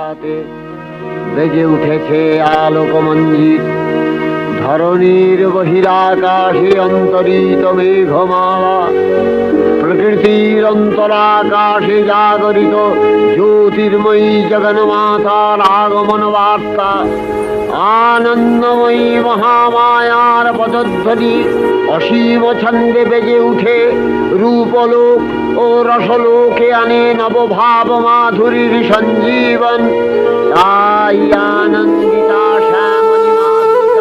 প্রভাতে বেজে উঠেছে আলোকমঞ্জিত, ধরণীর বহিরাকাশে অন্তরিত মেঘমালা, প্রকৃতির অন্তরাকাশে জাগরিত জ্যোতির্ময়ী জগন্মাতার আগমন বার্তা, আনন্দময়ী মহামায়ার পদধ্বনি অসীম ছন্দে বেজে উঠে রূপলোক ও রসলোকে আনে নবভাব মাধুরীর সঞ্জীবন। তাই আনন্দিতা শ্যামলী মাতৃকা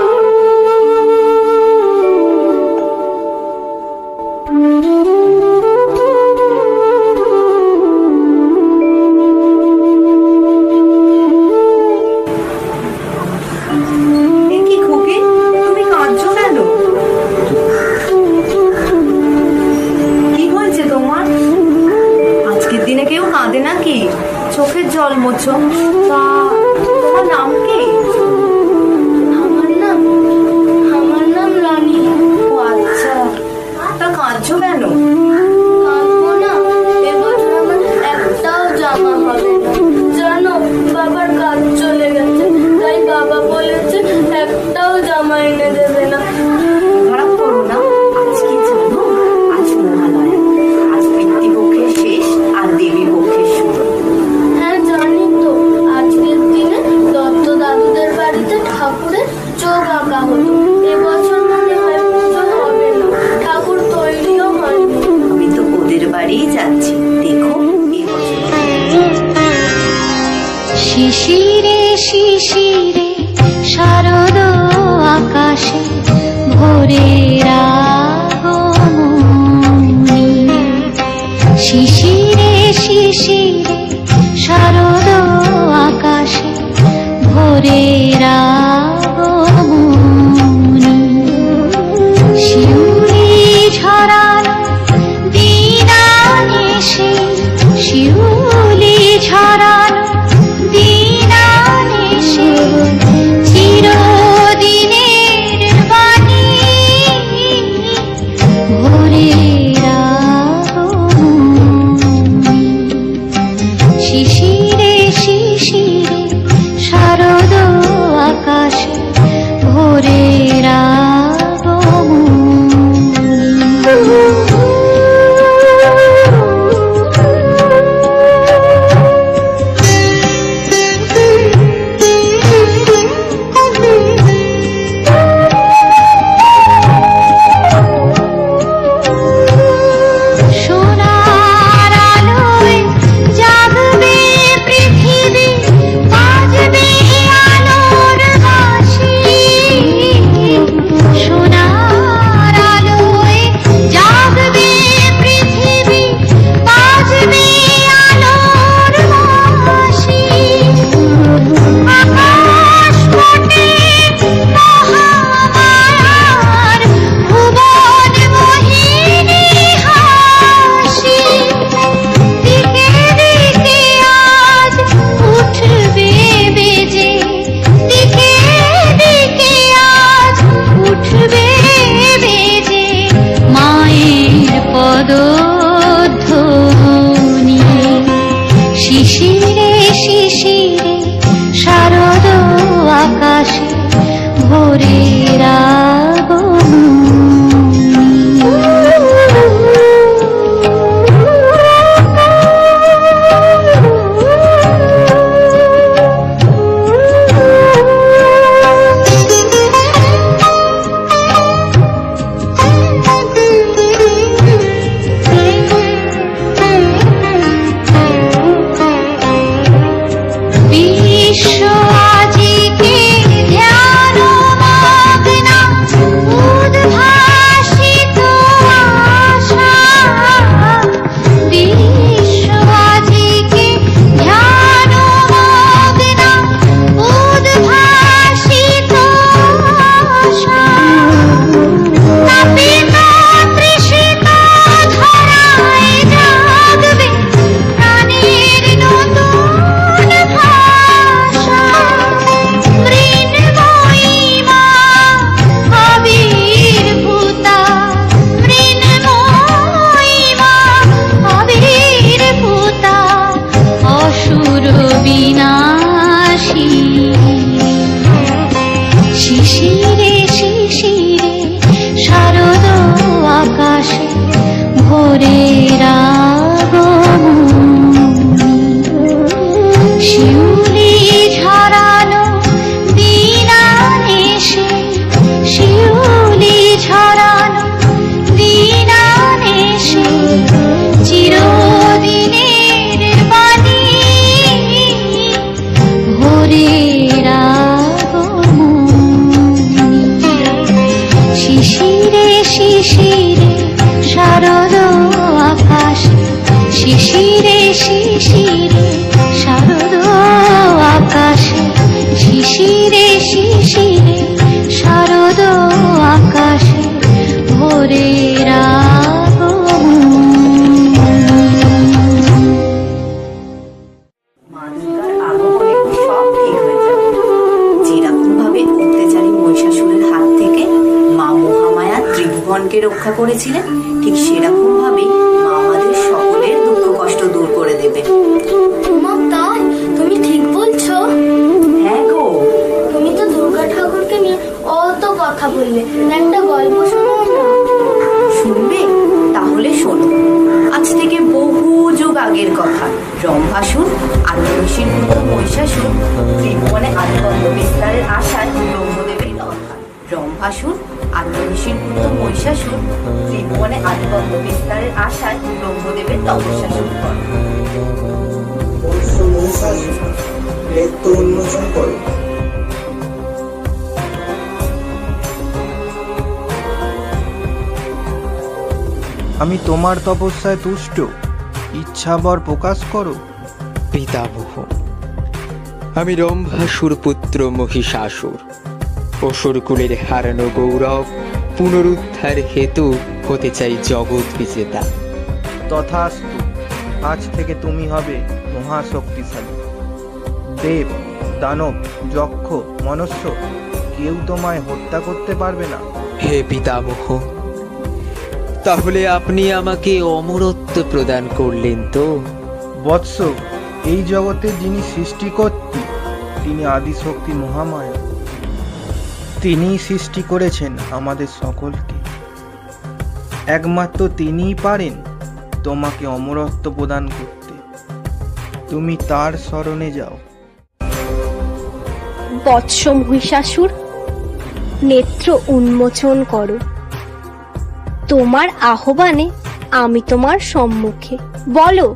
চোখের জল মোছো। তা তোমার নাম কি? শিশিরে শারদ আকাশে, শিশিরে শিশিরে শারদ আকাশে, শিশিরে শিশিরে শারদ আকাশে ভোরের আগমন। মা দুর্গার আগমনে সব ঠিক হয়ে যাবে। যেরকম ভাবে অত্যাচারী মহিষাসুরের হাত থেকে মা মহামায়া ত্রিভুবনকে রক্ষা করেছিলেন, ঠিক সেরকম ভাবেই মা আমাদের সকলের দুঃখ কষ্ট দূর করে দেবে। মা তাই? তুমি ঠিক বলছো? হ্যাঁ গো। তুমি তো দুর্গা ঠাকুরকে নিয়ে অত কথা বললে, একটা গল্প শোনাও না। শুনবে? তাহলে শোনো। আজ থেকে বহু যুগ আগের কথা। রম্ভাসুর আর ঋষির পুত্র মহিষাসুর ত্রিভুবনে আধিপত্য বিস্তারের আশায় ব্রহ্মদেবের দরকার। রম্ভাসুর আর ঋষির পুত্র মহিষাসুর ত্রিভুবনে আধিপত্য বিস্তারের আশায় ব্রহ্মদেবের তপস্যা শুরু করে। নেত্র উন্মোচন করো। আমি তোমার তপস্যায় তুষ্ট, ইচ্ছাবর প্রকাশ করো। পিতামহ, আমি রম্ভাসুর পুত্র মহিষাসুর, অসুরকুলের হারানো গৌরব পুনরুদ্ধার হেতু হতে চাই জগৎ বিজেতা। তথাস্তু, আজ থেকে তুমি হবে মহাশক্তিশালী। দেব, দানব, যক্ষ, মনুষ্য কেউ তোমায় হত্যা করতে পারবে না। হে পিতামহ, তাহলে আপনি আমাকে অমরত্ব প্রদান করলেন তো? বৎস, এই জগতে যিনি সৃষ্টিকর্ত্রী তিনি আদিশক্তি মহামায়া। তিনিই সৃষ্টি করেছেন আমাদের সকলকে। একমাত্র তিনিই পারেন তোমাকে অমরত্ব প্রদান করতে। তুমি তার শরণে যাও। বৎস মহিষাসুর, নেত্র উন্মোচন করো। তোমার আহ্বানে আমি তোমার সম্মুখে। বলো,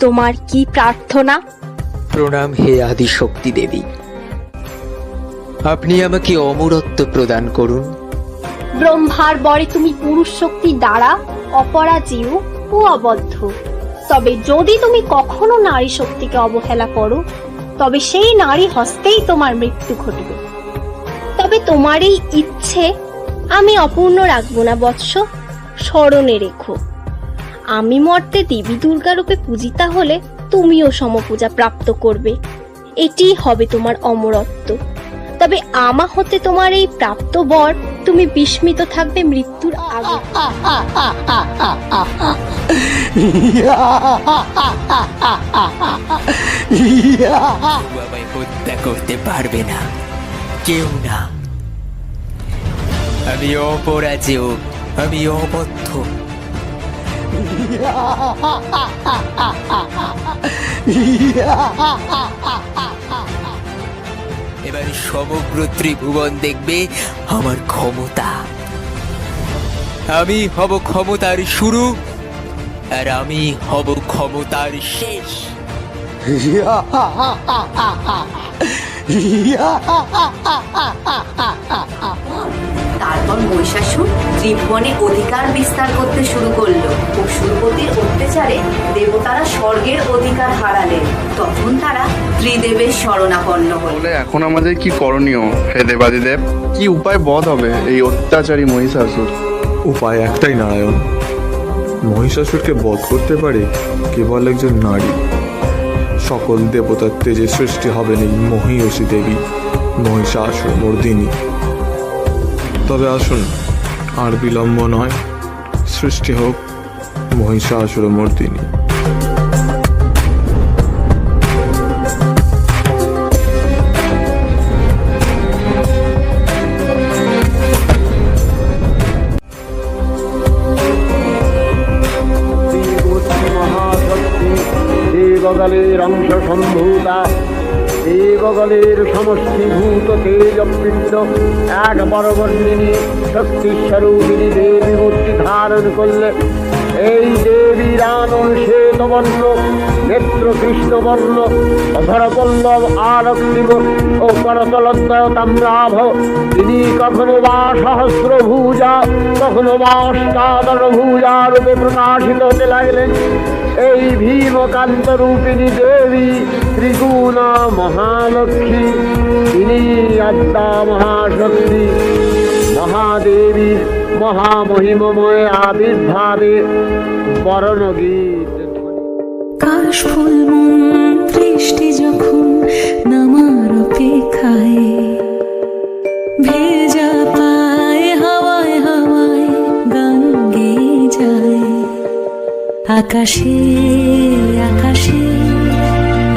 তোমার কি প্রার্থনা? প্রণাম হে আদিশক্তি দেবী, আপনি আমাকে অমরত্ব প্রদান করুন। ব্রহ্মার বরে তুমি পুরুষ শক্তি দ্বারা অপরাজেয় ও অবদ্ধ। তবে যদি তুমি কখনো নারী শক্তিকে অবহেলা করো, তবে সেই নারী হস্তেই তোমার মৃত্যু ঘটবে। তবে তোমার এই ইচ্ছে আমি অপূর্ণ রাখবো না বৎস, স্মরণে রেখো। আমি মর্তে দেবী দুর্গা রূপে পূজিতা হলে তুমিও সমপূজা প্রাপ্ত করবে। এটি হবে তোমার অমরত্ব। তবে আমা হতে তোমার এই প্রাপ্ত বর তুমি বিস্মিত থাকবে মৃত্যুর আগে। আমায় হত্যা করতে পারবে না, কেউ না। আমি অপরাজেয়, আমি অবদ্ধ। এবার সমগ্র ত্রিভুবন দেখবে আমার ক্ষমতা। আমি হব ক্ষমতার শুরু, আর আমি হব ক্ষমতার শেষ। তারপর মহিষাসুর ত্রিভুবনে অধিকার বিস্তার করতে শুরু করলো। অসুরপতির অত্যাচারে দেবতারা স্বর্গের অধিকার হারালেন। তখন তারা ত্রিদেবের শরণাপন্ন হল। বলে এখন আমাদের কি করণীয় হে দেবাদিদেব? কি উপায় বধ হবে এই অত্যাচারী মহিষাসুর? উপায় একটাই নারায়ণ, মহিষাসুরকে বধ করতে পারে কেবল একজন নারী। সকল দেবতার তেজে সৃষ্টি হবেন এই মহিষী দেবী, মহিষাসুর মর্দিনী। তবে আসুন, আর বিলম্ব নয়, সৃষ্টি হোক মহিষাসুর মর্দিনী। দেবকালের অংশ সম্ভূতা দেব দেবগণের সমষ্টিভূত তেজপিণ্ড এক বরবর্ণিনী শক্তিস্বরূপিণী দেবী মূর্তি ধারণ করলে। এই দেবীর আনন শ্বেতবর্ণ, নেত্র কৃষ্ণবর্ণ, অধরপল্লব আরক্তিম ও করতলদ্বয় তাম্রাভ। তিনি কখনো বা সহস্রভুজা, কখনো বা অষ্টাদশভুজা রূপে প্রকাশিত হতে লাগলেন। এই ভীমকান্ত রূপিণী দেবী ত্রিগুণা মহালক্ষ্মী, তিনি আদ্যা মহাশক্তি। মহাদেবীর মহামহিমময় আবির্ভাবে বরণগীত। কাশফুল মন বৃষ্টি যখন নামার অপেক্ষায়, ভেজা পায় হাওয়ায় হাওয়ায় গান গেয়ে যায়। আকাশে আকাশে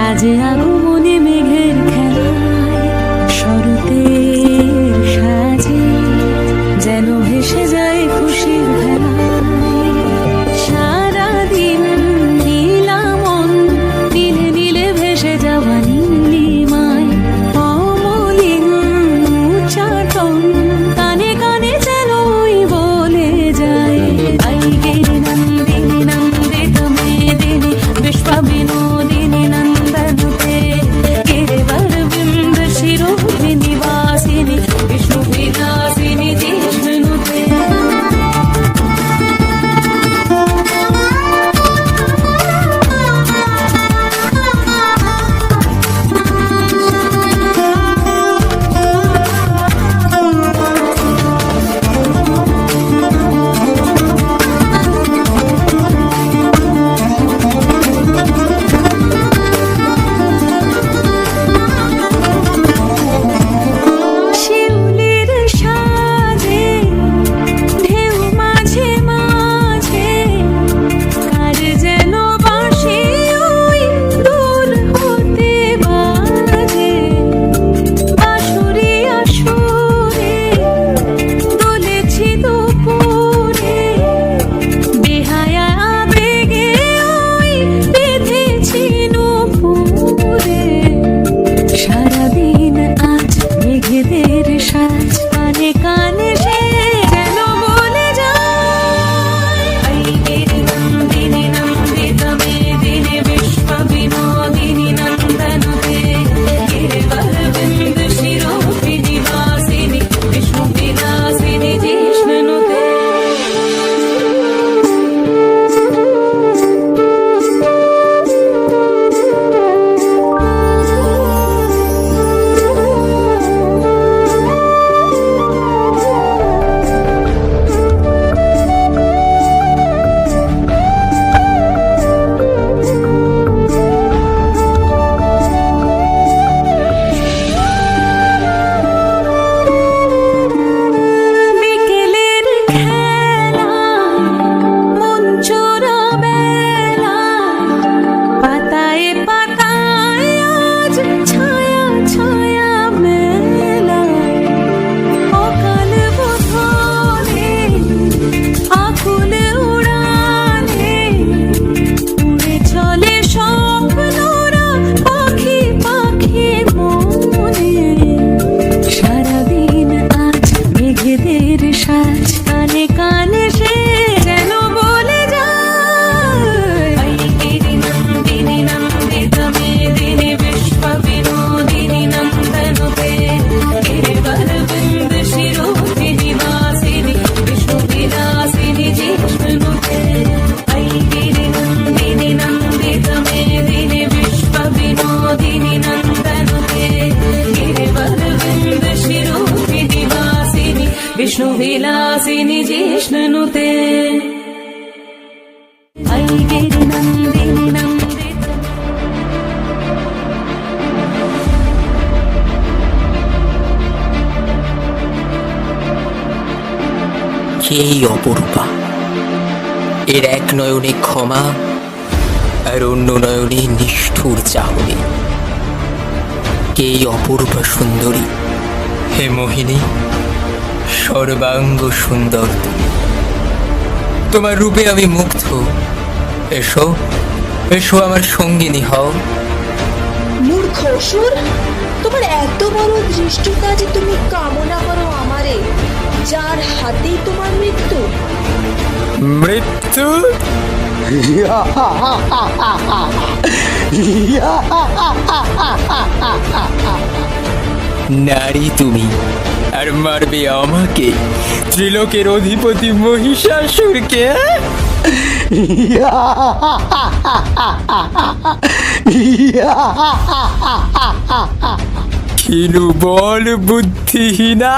আজ আগমনে মেঘের খেলায়, শরতের সাজে যেন ভেসে যায় খুশির ভেলায়। সারাদিন নীলামন নীলে নীলে ভেসে যাওয়া নীলিমায়, অমলিন উচ্চাটন কানে কানে যেন বলে যায়। আইগের নন্দিনী নন্দিত মেদিনী বিশ্ব বিনোদিনী নন্দনুতে, গিরিবর বিন্দ শিরোভি নিবাসিনী বিষ্ণু বিলাসিনী জিষ্ণুতে। শিউলির সাজে ঢেউ মাঝে মাঝে, কার যেন বাঁশি ওই দূর হতে বাজে। বাঁশুরি আসরে দুলেছি দুপুরে, বেহায়া আবেগে ওই বেঁধেছি নূপুরে। সারাদিন আজ মেঘেদের সাজ, কানে কানে সে যেন বলে যায়। আইগের নন্দিনী নন্দিত মেদিনী বিশ্ব বিনোদিনী নন্দনুতে, গিরিবর বিন্দ শিরোভি নিবাসিনী বিষ্ণু বিলাসিনী জিষ্ণুতে। বিকেলের খেলা মন চোরা বেলা, পাতায় পাতায় আজ ছায়া ছায়া মেলা। অকাল বোধনে আকুল উড়ানে, উড়ে চলে স্বপ্নরা পাখি পাখি মনে। সারাদিন আজ মেঘেদের সাজ, কানে কানে সে যেন বলে যায়। আইগির নন্দিনী নন্দিত মেদিনী বিশ্ব বিনোদিনী নন্দনুতে, গিরিবর বিন্দ শিরোভি নিবাসিনী বিষ্ণু বিলাসিনী জিষ্ণুতে। আইগির নন্দিনী নন্দিত মেদিনী বিশ্ব বিনোদিনী নন্দনুতে, গিরিবর বিন্দ শিরোভি নিবাসিনী বিষ্ণু বিলাসিনী জিষ্ণুতে। আইগির নন্দিনী নন্দিত। এই অপরূপা, এর এক নয়নে ক্ষমা আর অন্য নয়নে নিষ্ঠুর চাহনি। কে অপরূপা সুন্দরী, হে মোহিনী, সর্বাঙ্গ সুন্দর তুমি। তোমার রূপে আমি মুগ্ধ। এসো এসো আমার সঙ্গিনী হও। মূর্খ অসুর, তোমার এত বড় ধৃষ্টতা যে তুমি কামনা করো আমারে, যার হাতেই তোমার মৃত্যু। মৃত্যু? নারী তুমি, আর মারবে আমাকে, ত্রিলোকের অধিপতি মহিষাসুরকে? কিনু বল বুদ্ধিহীনা।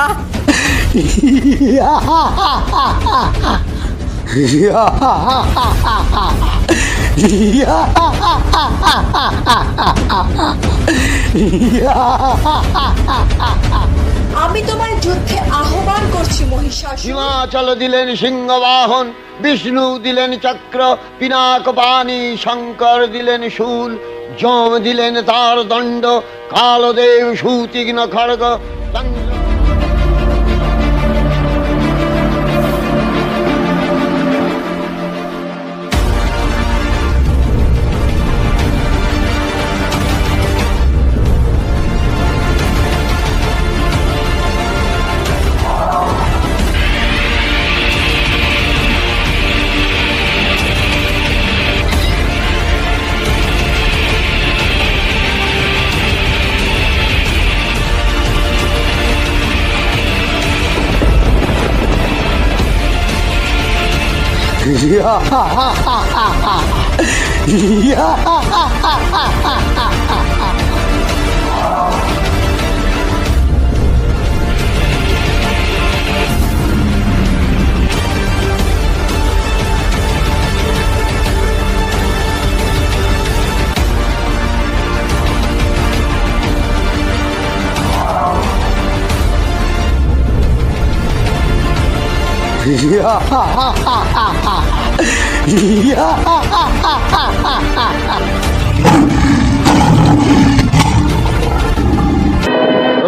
আমি তোমার যুদ্ধে আহ্বান করছি মহিষাসুর। হিমাচল দিলেন সিংহবাহন, বিষ্ণু দিলেন চক্র, পিনাক পানি, শঙ্কর দিলেন শূল, যম দিলেন তার দণ্ড, কালদেব সুতীক্ষ্ণ খড়গ।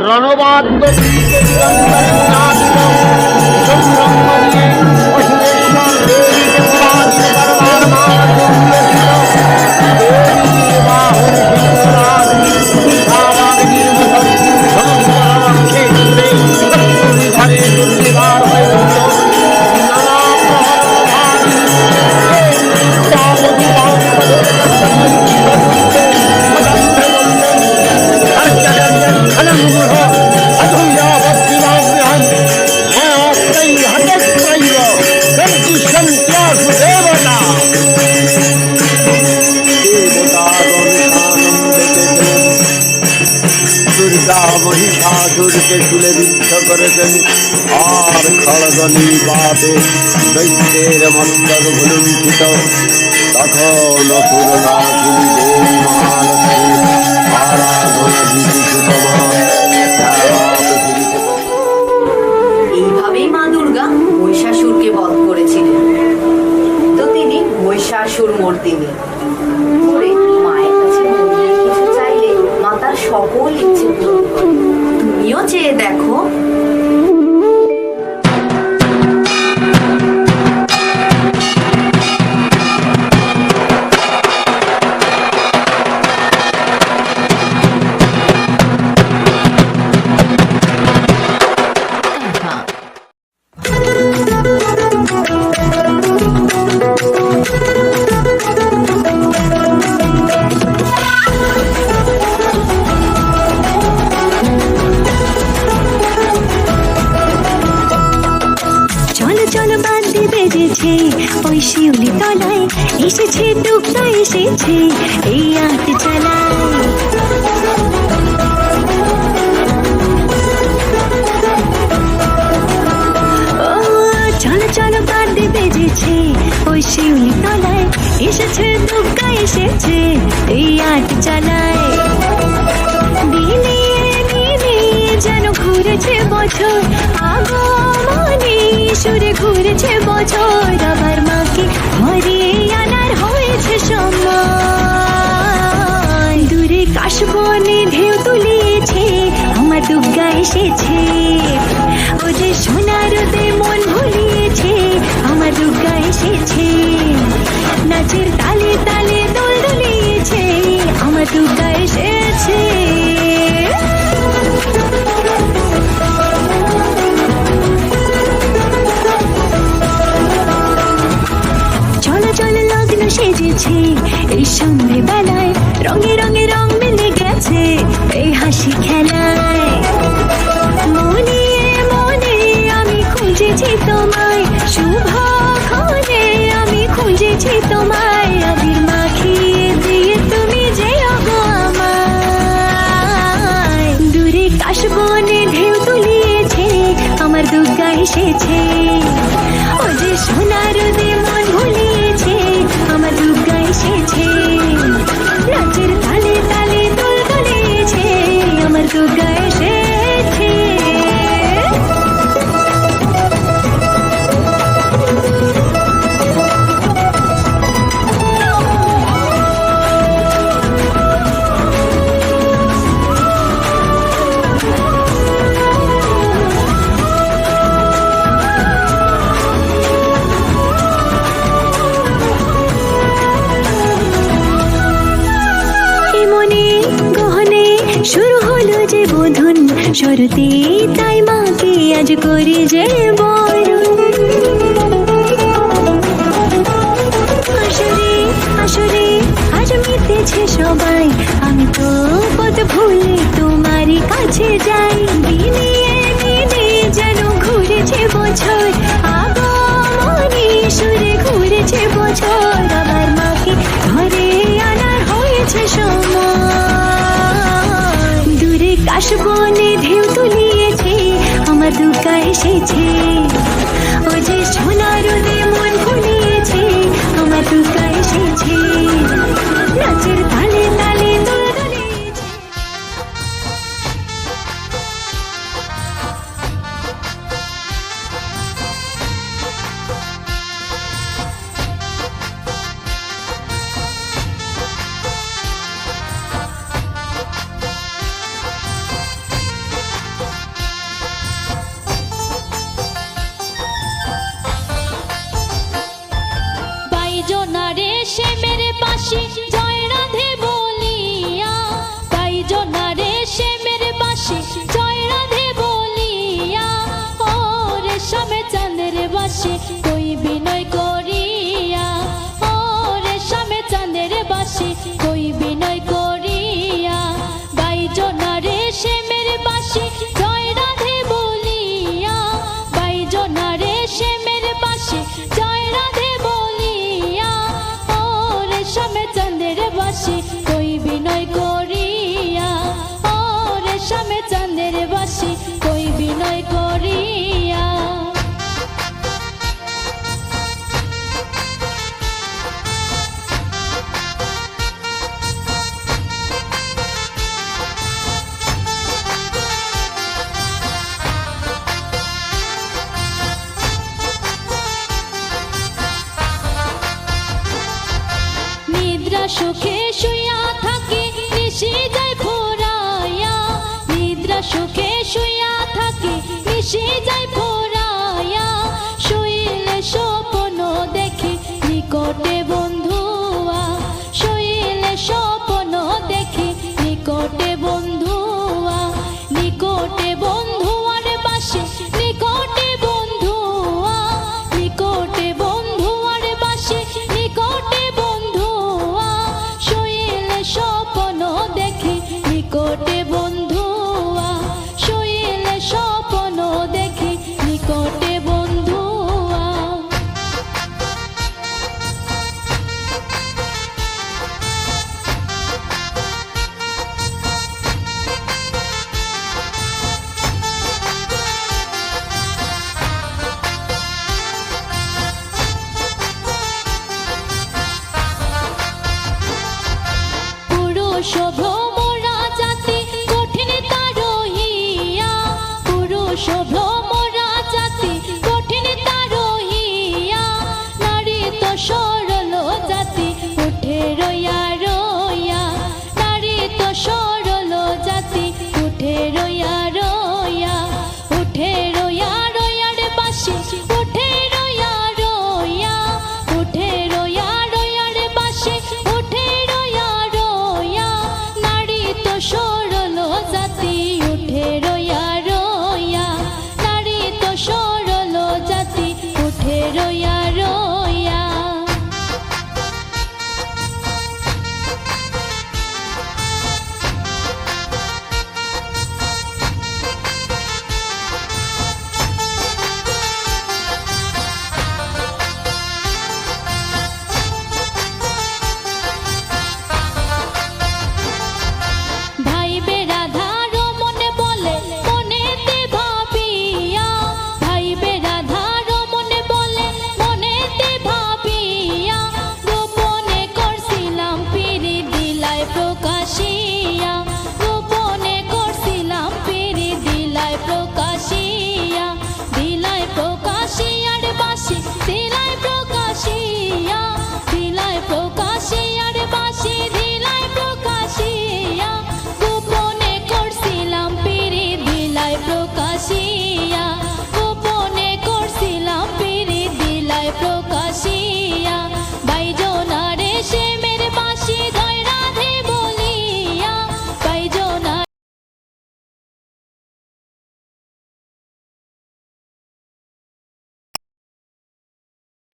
রণবাদ্য মহিষাসুরকে তুলে বিদ্ধ করেছেন, আর খড়গ নিপাতে দৈত্যের মস্তক ভুলুণ্ঠিত। তখন অসুর নাকিনী দেবী মহালক্ষ্মী আরাধনা বিধিসুতমা এইভাবেই মা দুর্গা মহিষাসুরকে বধ করেছিলেন। তো তিনি মহিষাসুর মর্দিনী। করে মায়ের কাছে মন দিয়ে কিছু চাইলে মা তার সকল ইচ্ছে পূরণ করে। তুমিও চেয়ে দেখো। ওই শিউলি তলায় এসেছে দুগ্গা এসেছে, এই আট চালায়। চলো চলো বাদ্যে বেজেছে, ওই শিউলি তলায় এসেছে দুগ্গা এসেছে, এই আট চালায়। দিনে দিনে যেন ঘুরেছে বছর, আগমনে সুরে ঘুরেছে বছর, আবার মাকে ঘরে আনার হয়েছে সময়। দূরে কাশবনে ঢেউ তুলিয়েছে, আমার দুর্গা এসেছে। ও যে সোনার দে মন ভুলিয়েছে, আমার দুর্গা এসেছে। নাচের তালে তালে দোল দুলিয়েছে, আমার দুর্গা এসেছে। সেজেছে এই সন্ধে বেলায়, রঙে রঙে রং মিলে গেছে এই হাসি খেলায়। মনে মনে আমি খুঁজেছি তোমায়, শুভক্ষণে আমি খুঁজেছি তোমায়, আবির মাখিয়ে দিয়ে তুমি যেও গো আমায়। দূরে কাশবনে ঢেউ তুলিয়েছে আমার দুর্গা এসেছে, ও যে সোনার রোদে মন ভুলিয়েছে আমার দুর্গা এসেছে। নাচের তালে তালে দোল দুলিয়েছে আমার দুর্গা এসেছে। মনে গহনে শুরু হলো যে বোধন, শরতে তাই মাকে আজ করি যে বরণ। আসরে আসরে আজ মিটেছে সবাই, আমি তো পথ ভুলে তোমারই কাছে যাই। দিনে দিনে যেন ঘুরেছে বছর, আগমনী সুরে ঘুরেছে বছর, আমার মাকে ঘরে আনার হয়েছে সময়। দূরে কাশবনে ঢেউ তুলিয়েছে আমার দুর্গা এসেছে, ও যে সোনার রোদে মন ভুলিয়েছে আমার দুর্গা এসেছে। নাচের তালে তালে দোল দুলিয়েছে। বাইজনারে সে মেরে পাশে জয় রাধে বলিয়া, বাইজনারে সে মেরে পাশে জয় রাধে বলিয়া, ও রেশমে চাঁদের বাসে কই বিনয় করিয়া, ও রেশমে চাঁদের বাসে কই বিনয় করিয়া। বাইজনারে সে মেরে পাশে জয় রাধে বলিয়া, বাইজনারে সে মেরে পাশে জয় রাধে বলিয়া, ও রেশমে চাঁদের বাসে কই বিনয় করিয়া, ও রেশমে চাঁদের বাসে কই বিনয় করিয়া। নিদ্রা সুখে শুইয়া থাকি নিশি যায় ফুরাইয়া, নিদ্রা সুখে শুইয়া থাকি নিশি যায় ফুরাইয়া।